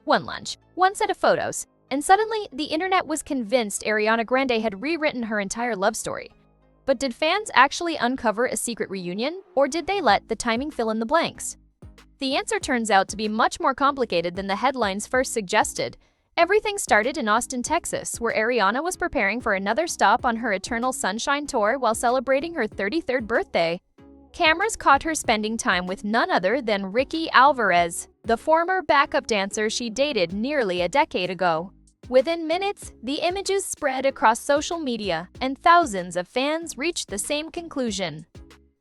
one lunch, one set of photos, and suddenly the internet was convinced Ariana Grande had rewritten her entire love story. But did fans actually uncover a secret reunion, or did they let the timing fill in the blanks? The answer turns out to be much more complicated than the headlines first suggested. Everything started in Austin, Texas, where Ariana was preparing for another stop on her Eternal Sunshine tour while celebrating her 33rd birthday. Cameras caught her spending time with none other than Ricky Alvarez, the former backup dancer she dated nearly a decade ago. Within minutes, the images spread across social media, and thousands of fans reached the same conclusion.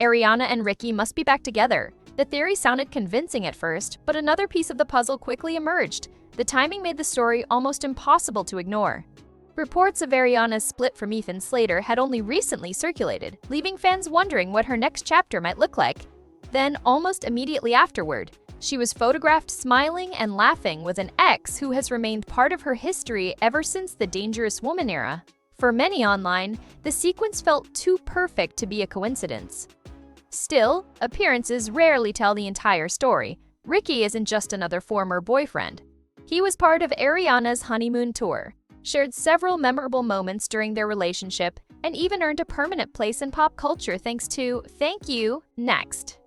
Ariana and Ricky must be back together. The theory sounded convincing at first, but another piece of the puzzle quickly emerged. The timing made the story almost impossible to ignore. Reports of Ariana's split from Ethan Slater had only recently circulated, leaving fans wondering what her next chapter might look like. Then, almost immediately afterward, she was photographed smiling and laughing with an ex who has remained part of her history ever since the Dangerous Woman era. For many online, the sequence felt too perfect to be a coincidence. Still, appearances rarely tell the entire story. Ricky isn't just another former boyfriend. He was part of Ariana's honeymoon tour, shared several memorable moments during their relationship, and even earned a permanent place in pop culture thanks to "Thank You, Next."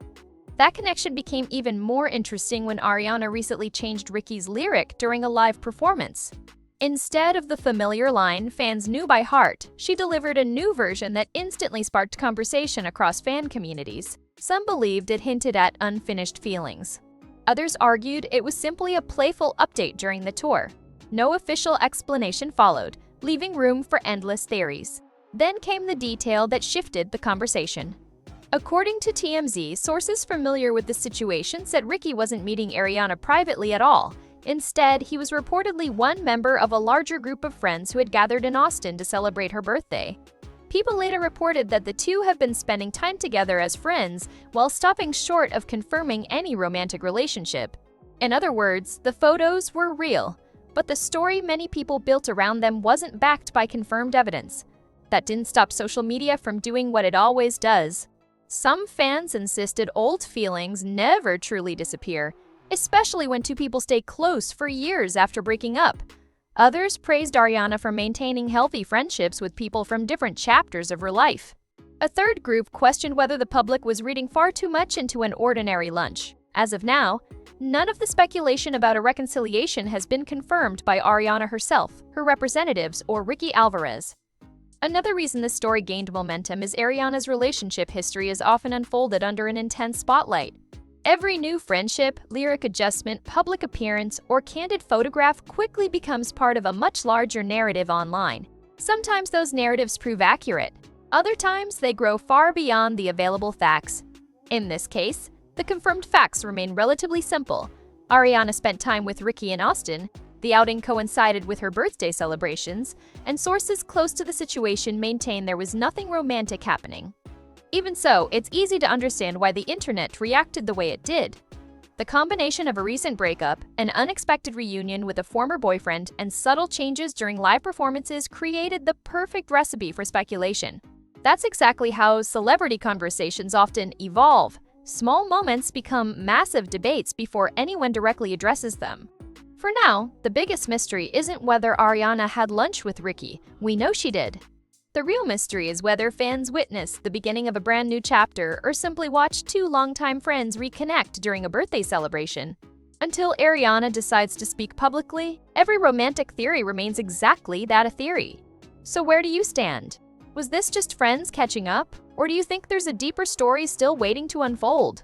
That connection became even more interesting when Ariana recently changed Ricky's lyric during a live performance. Instead of the familiar line fans knew by heart, she delivered a new version that instantly sparked conversation across fan communities. Some believed it hinted at unfinished feelings. Others argued it was simply a playful update during the tour. No official explanation followed, leaving room for endless theories. Then came the detail that shifted the conversation. According to TMZ, sources familiar with the situation said Ricky wasn't meeting Ariana privately at all. Instead, he was reportedly one member of a larger group of friends who had gathered in Austin to celebrate her birthday. People later reported that the two have been spending time together as friends while stopping short of confirming any romantic relationship. In other words, the photos were real, but the story many people built around them wasn't backed by confirmed evidence. That didn't stop social media from doing what it always does. Some fans insisted old feelings never truly disappear, especially when two people stay close for years after breaking up. Others praised Ariana for maintaining healthy friendships with people from different chapters of her life. A third group questioned whether the public was reading far too much into an ordinary lunch. As of now, none of the speculation about a reconciliation has been confirmed by Ariana herself, her representatives, or Ricky Alvarez. Another reason this story gained momentum is Ariana's relationship history is often unfolded under an intense spotlight. Every new friendship, lyric adjustment, public appearance, or candid photograph quickly becomes part of a much larger narrative online. Sometimes those narratives prove accurate. Other times, they grow far beyond the available facts. In this case, the confirmed facts remain relatively simple. Ariana spent time with Ricky in Austin, the outing coincided with her birthday celebrations, and sources close to the situation maintain there was nothing romantic happening. Even so, it's easy to understand why the internet reacted the way it did. The combination of a recent breakup, an unexpected reunion with a former boyfriend, and subtle changes during live performances created the perfect recipe for speculation. That's exactly how celebrity conversations often evolve. Small moments become massive debates before anyone directly addresses them. For now, the biggest mystery isn't whether Ariana had lunch with Ricky. We know she did. The real mystery is whether fans witnessed the beginning of a brand new chapter or simply watched two longtime friends reconnect during a birthday celebration. Until Ariana decides to speak publicly, every romantic theory remains exactly that, a theory. So where do you stand? Was this just friends catching up? Or do you think there's a deeper story still waiting to unfold?